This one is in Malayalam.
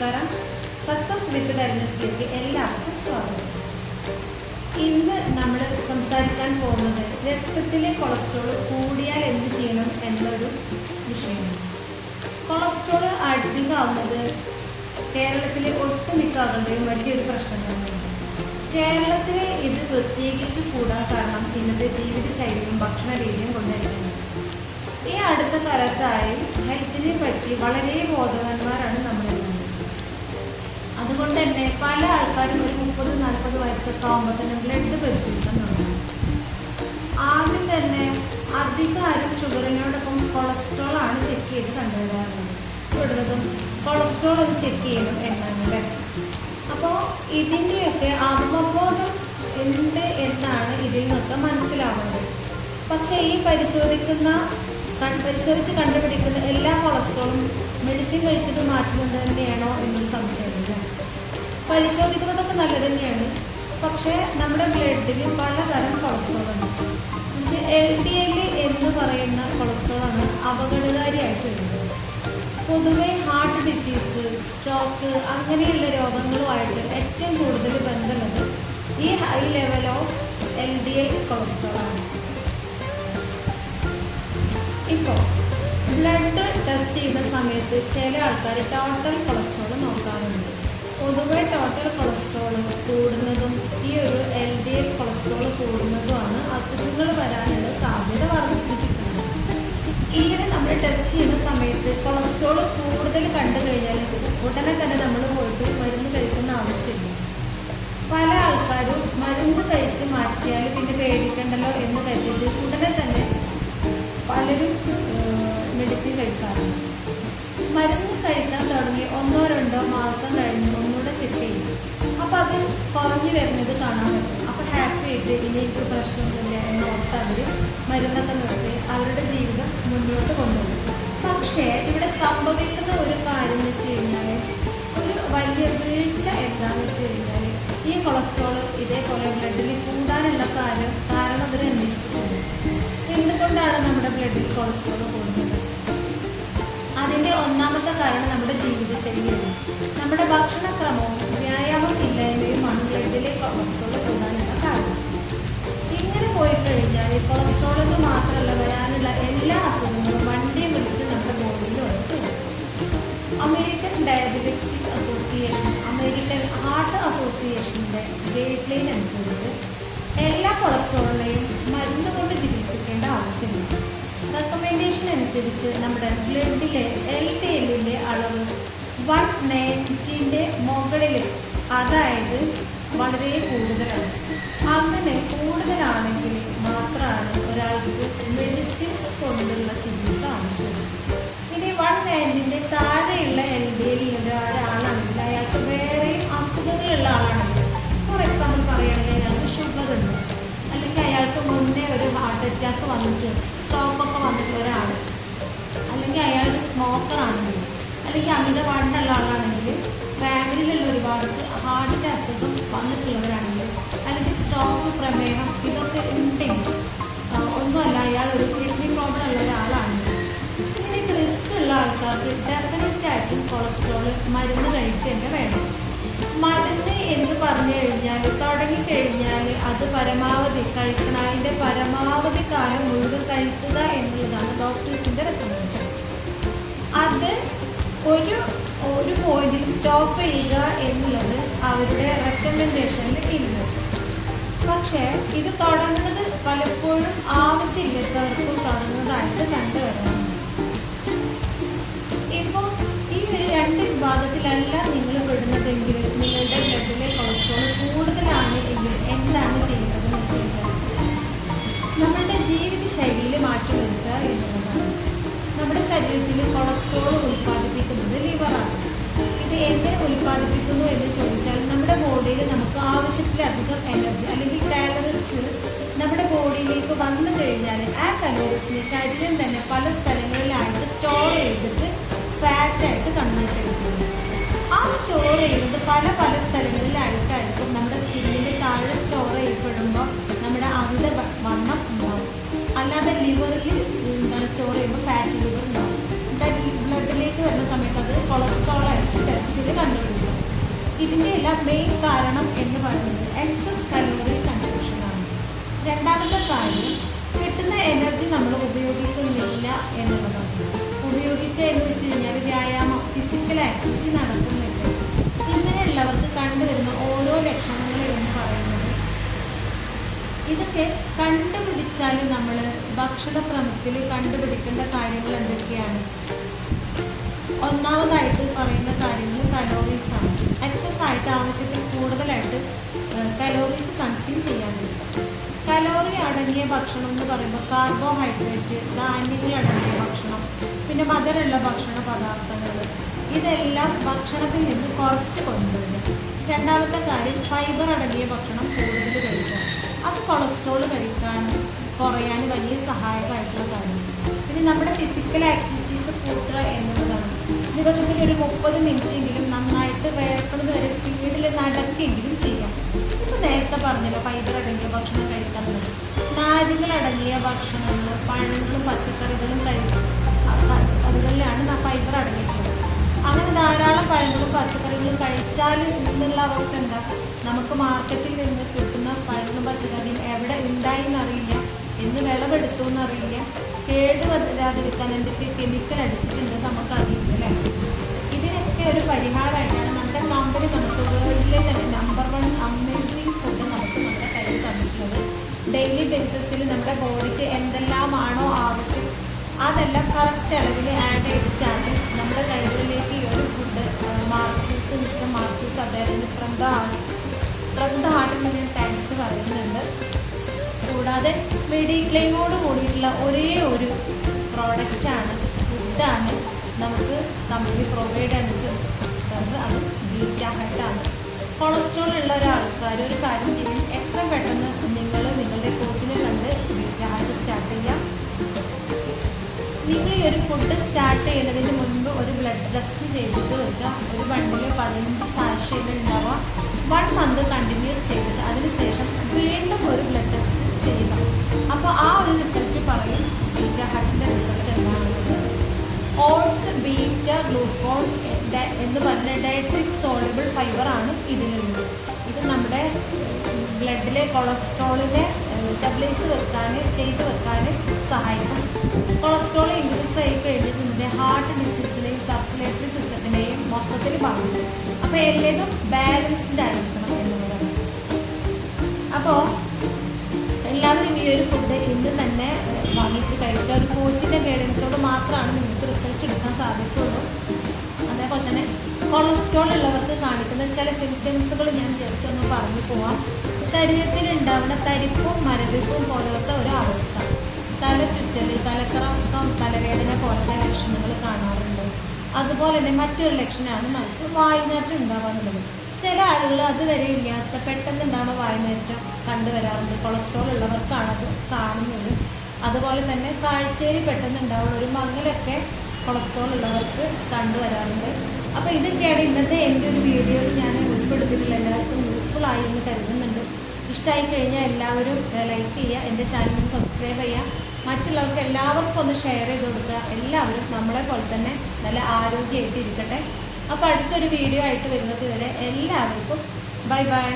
നമസ്കാരം. സക്സസ് വിത്ത് വെൽനസിലേക്ക് എല്ലാവർക്കും സ്വാഗതം. ഇന്ന് നമ്മൾ സംസാരിക്കാൻ പോകുന്നത് രക്തത്തിലെ കൊളസ്ട്രോൾ കൂടിയാൽ എന്ത് ചെയ്യണം എന്നൊരു വിഷയമാണ്. കൊളസ്ട്രോൾ അധികമാവുന്നത് കേരളത്തിലെ ഒട്ടുമിക്ക ആളുകളുടെയും വലിയൊരു പ്രശ്നം തന്നെയാണ്. കേരളത്തിലെ ഇത് പ്രത്യേകിച്ച് കൂടാൻ കാരണം ഇന്നത്തെ ജീവിതശൈലിയും ഭക്ഷണ രീതിയും കൊണ്ടായിരിക്കുന്നു. ഈ അടുത്ത കാലത്തായി ഹെൽത്തിനെ പറ്റി വളരെ ബോധവാന്മാരാണ് നമ്മളെല്ലാം. അതുകൊണ്ട് തന്നെ പല ആൾക്കാരും ഒരു 30-40 വയസ്സൊക്കെ ആകുമ്പോൾ തന്നെ ബ്ലഡ് പരിശോധിക്കാൻ തുടങ്ങും. ആദ്യം തന്നെ അധികം ആരും ഷുഗറിനോടൊപ്പം കൊളസ്ട്രോൾ ആണ് ചെക്ക് ചെയ്ത് കണ്ടുവരാറുള്ളത്. കൂടുതലും കൊളസ്ട്രോൾ ഒന്ന് ചെക്ക് ചെയ്യണം എന്നാണല്ലേ. അപ്പോൾ ഇതിൻ്റെയൊക്കെ അവബോധം ഉണ്ട് എന്നാണ് ഇതിൽ നിന്നൊക്കെ മനസ്സിലാവുന്നത്. പക്ഷേ ഈ പരിശോധിച്ച് കണ്ടുപിടിക്കുന്ന എല്ലാ കൊളസ്ട്രോളും മെഡിസിൻ കഴിച്ചിട്ട് മാറ്റുന്നത് തന്നെയാണോ എന്നൊരു സംശയമില്ല. പരിശോധിക്കുന്നതൊക്കെ നല്ലത് തന്നെയാണ്. പക്ഷേ നമ്മുടെ ബ്ലഡിൽ പലതരം കൊളസ്ട്രോൾ ഉണ്ട്. LDL എന്ന് പറയുന്ന കൊളസ്ട്രോളാണ് അപകടകാരിയായിട്ട് വരുന്നത്. പൊതുവെ ഹാർട്ട് ഡിസീസ്, സ്ട്രോക്ക് അങ്ങനെയുള്ള രോഗങ്ങളുമായിട്ട് ഏറ്റവും കൂടുതൽ ബന്ധമുള്ളത് ഈ ഹൈ ലെവൽ ഓഫ് LDL കൊളസ്ട്രോളാണ്. ഇപ്പോൾ ബ്ലഡ് ടെസ്റ്റ് ചെയ്യുന്ന സമയത്ത് ചില ആൾക്കാർ ടോട്ടൽ കൊളസ്ട്രോൾ നോക്കാറുണ്ട്. പൊതുവെ ടോട്ടൽ കൊളസ്ട്രോൾ കൂടുന്നതും ഈ ഒരു LDL കൊളസ്ട്രോൾ കൂടുന്നതുമാണ് അസുഖങ്ങൾ വരാനുള്ള സാധ്യത വർദ്ധിപ്പിക്കുന്നത്. ഇങ്ങനെ നമ്മൾ ടെസ്റ്റ് ചെയ്യുന്ന സമയത്ത് കൊളസ്ട്രോൾ കൂടുതൽ കണ്ടു കഴിഞ്ഞാൽ ഉടനെ തന്നെ നമ്മൾ പോയിട്ട് മരുന്ന് കഴിക്കുന്ന ആവശ്യമില്ല. പല ആൾക്കാരും മരുന്ന് കഴിച്ച് മാറ്റിയാൽ പിന്നെ പേടിക്കണ്ടല്ലോ എന്ന് കരുതി ഉടനെ തന്നെ പലരും മെഡിസിൻ കഴിക്കാറുണ്ട്. മരുന്ന് കഴിക്കാൻ തുടങ്ങി 1-2 മാസം കഴിഞ്ഞ് ഒന്നുകൂടെ ചെക്ക് ചെയ്യും. അപ്പോൾ അത് കുറഞ്ഞു വരുന്നത് കാണാൻ പറ്റും. അപ്പോൾ ഹാപ്പി ആയിട്ട് ഇനി എനിക്ക് പ്രശ്നമൊന്നുമില്ല എന്നോർത്ത് അവർ മരുന്നൊക്കെ നിർത്തി അവരുടെ ജീവിതം മുന്നോട്ട് കൊണ്ടുപോകും. പക്ഷേ ഇവിടെ സംഭവിക്കുന്ന ഒരു കാര്യം എന്ന് വെച്ച് കഴിഞ്ഞാൽ ഒരു വലിയ വീഴ്ച എന്താണെന്ന് വെച്ച് കഴിഞ്ഞാൽ ഈ കൊളസ്ട്രോൾ ഇതേപോലെ ബ്ലഡിൽ കൂടാനുള്ള കാരണം അവർ അന്വേഷിച്ചിട്ടുണ്ട്. എന്തുകൊണ്ടാണ് നമ്മുടെ ബ്ലഡിൽ കൊളസ്ട്രോൾ കൂടുന്നത്? അതിൻ്റെ ഒന്നാമത്തെ കാരണം നമ്മുടെ ജീവിതശൈലിയാണ്. നമ്മുടെ ഭക്ഷണക്രമവും വ്യായാമം ഇല്ലായ്മയുമാണ് ബ്ലഡിലെ കൊളസ്ട്രോൾ കൂടാനുള്ള കാരണം. ഇങ്ങനെ പോയി കഴിഞ്ഞാൽ കൊളസ്ട്രോളിന് മാത്രമല്ല വരാനുള്ള എല്ലാ അസുഖങ്ങളും വണ്ടിയും വിളിച്ച് നമ്മുടെ ബോഡിയിൽ വന്നിട്ട് American diabetic association, American heart അസോസിയേഷൻ്റെ ഗൈഡ് ലൈൻ അനുസരിച്ച് എല്ലാ കൊളസ്ട്രോളിനെയും മരുന്ന് കൊണ്ട് ചികിത്സിക്കേണ്ട ആവശ്യമില്ല. റെക്കമെൻഡേഷൻ അനുസരിച്ച് നമ്മുടെ ബ്ലഡിലെ LDLൻ്റെ അളവ് 190ൻ്റെ മുകളിൽ, അതായത് വളരെ കൂടുതലാണ്. അങ്ങനെ കൂടുതലാണെങ്കിൽ മാത്രമാണ് ഒരാൾക്ക് മെഡിസിൻസ് കൊണ്ടുള്ള ചികിത്സ ആവശ്യം. ഇനി 190ൻ്റെ താഴെയുള്ള LDL ഒരാളാണെങ്കിൽ അയാൾക്ക് വേറെയും അസുഖങ്ങളുള്ള ആളാണെങ്കിൽ, ഫോർ എക്സാമ്പിൾ പറയുകയാണെങ്കിൽ അയാൾക്ക് ഷുഗർ ഉണ്ട്, അല്ലെങ്കിൽ അയാൾക്ക് മുന്നേ ഒരു ഹാർട്ട് അറ്റാക്ക് വന്നിട്ട് സ്ട്രോക്കൊക്കെ വന്നിട്ടുള്ള ഒരാൾ, അല്ലെങ്കിൽ അയാൾ സ്മോക്കറാണെങ്കിൽ, അല്ലെങ്കിൽ അമിതവണ്ണമുള്ള ആളാണെങ്കിൽ, ഫാമിലിയിലുള്ള ഒരുപാട് ഹാർട്ടിൻ്റെ അസുഖം വന്നിട്ടുള്ളവരാണെങ്കിൽ, അല്ലെങ്കിൽ സ്ട്രോക്ക്, പ്രമേഹം ഇതൊക്കെ ഉണ്ടെങ്കിൽ, ഒന്നുമല്ല അയാൾ ഒരു കിഡ്നി പ്രോബ്ലം ഉള്ള ഒരാളാണെങ്കിൽ, ഇങ്ങനെയൊക്കെ റിസ്ക് ഉള്ള ആൾക്കാർക്ക് ഡെഫിനറ്റായിട്ടും കൊളസ്ട്രോൾ മരുന്ന് കഴിക്കേണ്ട വേണം. മരുന്ന് എന്ന് പറഞ്ഞു കഴിഞ്ഞാൽ തുടങ്ങിക്കഴിഞ്ഞാൽ അത് പരമാവധി കഴിക്കണം. അതിൻ്റെ പരമാവധി കാലം മുഴുവൻ കഴിക്കുക എന്നുള്ളതാണ് ഡോക്ടേഴ്സിൻ്റെ റെക്കമെൻഡേഷൻ. അത് ഒരു പോയിന്റിൽ സ്റ്റോപ്പ് ചെയ്യുക എന്നുള്ളത് അവരുടെ റെക്കമെൻഡേഷനിൽ ഇല്ല. പക്ഷേ ഇത് തുടങ്ങുന്നത് പലപ്പോഴും ആവശ്യമില്ലാത്തവർക്കും തുടങ്ങുന്നതായിട്ട് കണ്ടുവരാറുണ്ട്. ഇപ്പോൾ ഈ ഒരു 2 വിഭാഗത്തിലല്ല നിങ്ങൾ പെടുന്നതെങ്കിൽ നിങ്ങളുടെ ബ്ലഡിലെ കൊളസ്ട്രോൾ കൂടുതലാണ് എങ്കിൽ എന്താണ് ചെയ്യുന്നതെന്ന് വെച്ച് കഴിഞ്ഞാൽ നമ്മളുടെ ജീവിതശൈലിയിൽ മാറ്റം വരുത്തുക എന്നുള്ളതാണ്. നമ്മുടെ ശരീരത്തിൽ കൊളസ്ട്രോൾ ഉൽപ്പാദിപ്പിക്കുന്നത് ലിവറാണ്. ഇത് എങ്ങനെ ഉൽപ്പാദിപ്പിക്കുന്നു എന്ന് ചോദിച്ചാൽ നമ്മുടെ ബോഡിയിൽ നമുക്ക് ആവശ്യത്തിലധികം എനർജി അല്ലെങ്കിൽ കാലറീസ് നമ്മുടെ ബോഡിയിലേക്ക് വന്നു കഴിഞ്ഞാൽ ആ കലോറീസിന് ശരീരം തന്നെ പല സ്ഥലങ്ങളിലായിട്ട് സ്റ്റോർ ചെയ്തിട്ട് ഫാറ്റായിട്ട് കൺവേർട്ട് ചെയ്തിട്ടുണ്ട്. ആ സ്റ്റോർ ചെയ്യുന്നത് പല സ്ഥലങ്ങളിലായിട്ടായിരിക്കും നമ്മുടെ സ്കിന്നിൻ്റെ താഴെ സ്റ്റോർ ചെയ്യപ്പെടുമ്പോൾ നമ്മുടെ അമിത വണ്ണം ഉണ്ടാവും. അല്ലാതെ ലിവറിൽ സ്റ്റോർ ചെയ്യുമ്പോൾ ഫാറ്റ് ലിവർ ഉണ്ടാവും. ബ്ലഡിലേക്ക് വരുന്ന സമയത്ത് അത് കൊളസ്ട്രോളായിട്ട് ടെസ്റ്റിൽ കണ്ടുപിടിക്കാം. ഇതിൻ്റെ എല്ലാം മെയിൻ കാരണം എന്ന് പറയുന്നത് എക്സസ് കലോറി കൺസപ്ഷനാണ്. രണ്ടാമത്തെ കാര്യം, കിട്ടുന്ന എനർജി നമ്മൾ ഉപയോഗിക്കുന്നില്ല എന്നുള്ളതാണ്. ഉപയോഗിക്കുക എന്ന് വെച്ച് കഴിഞ്ഞാൽ വ്യായാമം, ഫിസിക്കൽ ആക്ടിവിറ്റി നടക്കുന്നില്ല. ഇങ്ങനെയുള്ളവർക്ക് കണ്ടുവരുന്ന ഓരോ ലക്ഷണങ്ങൾ എന്ന് പറയുന്നത് ഇതൊക്കെ കണ്ടുപിടിച്ചാൽ നമ്മൾ ഭക്ഷണക്രമത്തിൽ കണ്ടുപിടിക്കേണ്ട കാര്യങ്ങൾ എന്തൊക്കെയാണ്? ഒന്നാമതായിട്ട് പറയുന്ന കാര്യങ്ങൾ കലോറീസാണ്. എക്സസ് ആയിട്ട് ആവശ്യത്തിൽ കൂടുതലായിട്ട് കലോറീസ് കൺസ്യൂം ചെയ്യാതിരിക്കുക. കലോറി അടങ്ങിയ ഭക്ഷണം എന്ന് പറയുമ്പോൾ കാർബോഹൈഡ്രേറ്റ്, ധാന്യങ്ങൾ അടങ്ങിയ ഭക്ഷണം, പിന്നെ മധുരമുള്ള ഭക്ഷണ പദാർത്ഥങ്ങൾ, ഇതെല്ലാം ഭക്ഷണത്തിൽ നിന്ന് കുറച്ച് കൊണ്ടുവരിക. രണ്ടാമത്തെ കാര്യം, ഫൈബർ അടങ്ങിയ ഭക്ഷണം കൂടുതൽ കഴിക്കുക. അത് കൊളസ്ട്രോൾ കുറയാൻ വലിയ സഹായകമായിട്ടുള്ള കാര്യം. പിന്നെ നമ്മുടെ ഫിസിക്കൽ ആക്ടിവിറ്റീസ് കൂട്ടുക എന്നുള്ളതാണ്. ദിവസത്തിൽ ഒരു 30 മിനിറ്റെങ്കിലും നന്നായിട്ട് വേർക്കുന്നത് വരെ സ്പീഡിൽ നടക്കെങ്കിലും ചെയ്യാം. ഇപ്പോൾ നേരത്തെ പറഞ്ഞല്ലോ ഫൈബർ അടങ്ങിയ ഭക്ഷണം കഴിക്കുന്നത്. നാരുകൾ അടങ്ങിയ ഭക്ഷണങ്ങൾ, പഴങ്ങളും പച്ചക്കറികളും കഴിക്കും. അതുകളിലാണ് ഫൈബർ അടങ്ങിയിട്ടുള്ളത്. അങ്ങനെ ധാരാളം പഴങ്ങളും പച്ചക്കറികളും കഴിച്ചാൽ ഇന്നുള്ള അവസ്ഥ എന്താ? നമുക്ക് മാർക്കറ്റിൽ നിന്ന് കിട്ടുന്ന പഴങ്ങളും പച്ചക്കറിയും എവിടെ ഉണ്ടായി എന്നറിയില്ല, എന്ന് വിളവെടുത്തു എന്നറിയില്ല, കേട് വരാതിരിക്കാൻ എന്തൊക്കെ കെമിക്കൽ അടിച്ചിട്ടുണ്ട് നമുക്കറിയില്ല അല്ലേ? ഇതിനൊക്കെ ഒരു പരിഹാരമായിട്ടാണ് നമ്മുടെ കമ്പനി നമുക്ക് വേൾഡിലെ തന്നെ നമ്പർ 1 അമേസിങ് ഫുഡ് നമുക്ക് നമ്മുടെ കയ്യിൽ തന്നിട്ടുള്ളത്. ഡെയിലി ബേസിസിൽ നമ്മുടെ ബോഡിക്ക് എന്തെല്ലാമാണോ ആവശ്യം അതെല്ലാം കറക്റ്റ് അളവിൽ ആഡ് ചെയ്തിട്ടാണ് നമ്മുടെ കൈകളിലേക്ക് ഈ ഒരു ഫുഡ് മിസ്റ്റർ മാർക്യൂസ് അദ്ദേഹത്തിന് ഫ്രം ദ ഹാർട്ടിൽ ഞാൻ താങ്ക്സ് പറയുന്നുണ്ട്. കൂടാതെ മെഡിക്ലെയിമോട് കൂടിയിട്ടുള്ള ഒരേ ഒരു പ്രോഡക്റ്റാണ്, ഫുഡാണ് നമുക്ക് കമ്പനി പ്രൊവൈഡ് ചെയ്തിട്ടുള്ളത്. അത് ബീറ്റ ഹെഡാണ്. കൊളസ്ട്രോൾ ഉള്ള ഒരാൾക്കാർ ഒരു കാര്യം ചെയ്യും, എത്ര പെട്ടെന്ന് നിങ്ങളുടെ കോച്ചിനെ കണ്ട് ബീറ്റ ഹെഡ് സ്റ്റാർട്ട് ചെയ്യാം. നിങ്ങൾ ഈ ഒരു ഫുഡ് സ്റ്റാർട്ട് ചെയ്യുന്നതിന് മുൻപ് ഒരു ബ്ലഡ് ടെസ്റ്റ് ചെയ്തിട്ട് വെക്കുക. ഒരു ബണ്ടിൽ 15 സാഷേകൾ ഉണ്ടാവുക. 1 മന്ത് കണ്ടിന്യൂസ് ചെയ്തിട്ട് അതിനുശേഷം വീണ്ടും ഒരു ബ്ലഡ് ടെസ്റ്റ് ചെയ്യുക. അപ്പോൾ ആ ഒരു റിസൾട്ട് പറയും ബീറ്റ ഹെഡിൻ്റെ റിസൾട്ട് എന്താണെന്നുള്ളത്. ഓട്സ്, ബീറ്റ ഗ്ലൂക്കോൺ എന്ന് പറഞ്ഞ ഡയട്രിക് സോളബിൾ ഫൈബറാണ് ഇതിലുള്ളത്. ഇത് നമ്മുടെ ബ്ലഡിലെ കൊളസ്ട്രോളിനെ സ്റ്റെബിലൈസ് ചെയ്ത് വെക്കാൻ സഹായിക്കും. കൊളസ്ട്രോൾ ഇൻക്രീസ് ആയി കഴിഞ്ഞിട്ട് ഹാർട്ട് ഡിസീസിനെയും സർക്കുലേറ്ററി സിസ്റ്റത്തിനെയും മൊത്തത്തിൽ ബാധിക്കും. അപ്പോൾ എല്ലാതും ബാലൻസ്ഡ് ആയിരിക്കണം എന്നുള്ളതാണ്. അപ്പോൾ എല്ലാവരും ഈ ഒരു ഫുഡ് ഇന്ന് തന്നെ വാങ്ങിച്ച് കഴിക്കുക. ഒരു കോച്ചിൻ്റെ ഗൈഡൻസോട് മാത്രമാണ് നിങ്ങൾക്ക് റിസൾട്ട് എടുക്കാൻ സാധിക്കുള്ളൂ. അതേപോലെ തന്നെ കൊളസ്ട്രോൾ ഉള്ളവർക്ക് കാണിക്കുന്ന ചില സിംറ്റംസുകൾ ഞാൻ ജസ്റ്റ് ഒന്ന് പറഞ്ഞു പോവാം. ശരീരത്തിൽ ഉണ്ടാവുന്ന തരിപ്പും മരവിപ്പും പോലത്തെ ഒരു അവസ്ഥ, തല ചുറ്റൽ, തലക്കറക്കം, തലവേദന പോലത്തെ ലക്ഷണങ്ങൾ കാണാറുണ്ട്. അതുപോലെ തന്നെ മറ്റൊരു ലക്ഷണമാണ് നമുക്ക് വായുനാറ്റം ഉണ്ടാവാറുള്ളത്. ചില ആളുകൾ അതുവരെ ഇല്ലാത്ത പെട്ടെന്ന് ഉണ്ടാവുന്ന വായുനാറ്റം കണ്ടുവരാറുണ്ട്. കൊളസ്ട്രോൾ ഉള്ളവർക്കാണത് കാണുന്നത്. അതുപോലെ തന്നെ കാഴ്ചയിൽ പെട്ടെന്ന് ഉണ്ടാവുന്ന ഒരു മങ്ങലൊക്കെ കൊളസ്ട്രോൾ ഉള്ളവർക്ക് കണ്ടുവരാറുണ്ട്. അപ്പോൾ ഇതൊക്കെയാണ് ഇന്നത്തെ എൻ്റെ ഒരു വീഡിയോയിൽ ഞാൻ ഉൾപ്പെടുത്തിയിട്ടുള്ള എല്ലാവർക്കും യൂസ്ഫുൾ ആയി എന്ന് കരുതുന്നുണ്ട്. ഇഷ്ടമായി കഴിഞ്ഞാൽ എല്ലാവരും ലൈക്ക് ചെയ്യുക, എൻ്റെ ചാനൽ സബ്സ്ക്രൈബ് ചെയ്യുക, മറ്റുള്ളവർക്ക് എല്ലാവർക്കും ഒന്ന് ഷെയർ ചെയ്ത് കൊടുക്കുക. എല്ലാവരും നമ്മളെ പോലെ തന്നെ നല്ല ആരോഗ്യമായിട്ട് ഇരിക്കട്ടെ. അപ്പോൾ അടുത്തൊരു വീഡിയോ ആയിട്ട് വരുന്നത് വരെ എല്ലാവർക്കും ബൈ ബൈ.